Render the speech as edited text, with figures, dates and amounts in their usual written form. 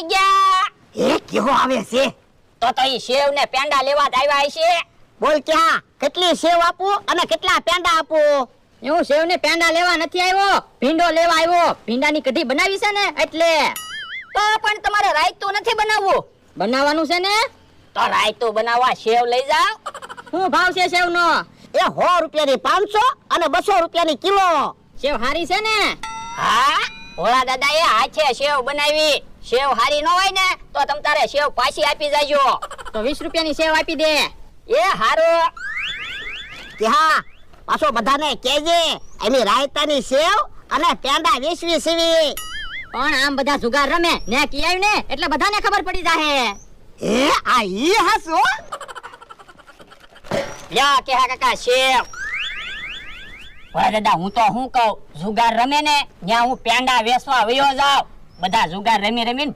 આવી ગયા. એ કેવો આવે છે? તો ઈ સેવ ને પેંડા લેવા જ આવ્યા છે. બોલ ક્યાં કેટલી સેવ આપું અને કેટલા પેંડા આપું? હું સેવ ને પેંડા લેવા નથી આવ્યો, ભીંડો લેવા આવ્યો. ભીંડાની કઢી બનાવી છે ને એટલે. તો પણ તમારે રાયતું નથી બનાવવું? બનાવવાનું છે ને, તો રાયતું બનાવવા સેવ લઈ જાઓ. શું ભાવ છે સેવ નો? એ 100 રૂપિયાની 500 અને 200 રૂપિયાની કિલો. સેવ હારી છે ને? હા, ભોળા દાદા એ હાથે સેવ બનાવી. સેવ હારી ન હોય ને તો તમ તારે સેવ પાછી આપી જાજો. તો 20 રૂપિયાની સેવ આપી દે. એ હારું. કે હા પાછો બધાને કહેજે એની રાયતાની સેવ અને પેંડા 20 સીવી. પણ આમ બધા જુગાર રમે ને કી આવ્યું ને એટલે બધાને ખબર પડી જાહે. એ આ ઈ હસો. લ્યા કે હા કાકા સેવ. ભોળા દાદા હું તો શું કહું, જુગાર રમે ને ત્યાં હું પેંડા વેચવા વયો જાઉં. બધા જુગાર રમી રમીને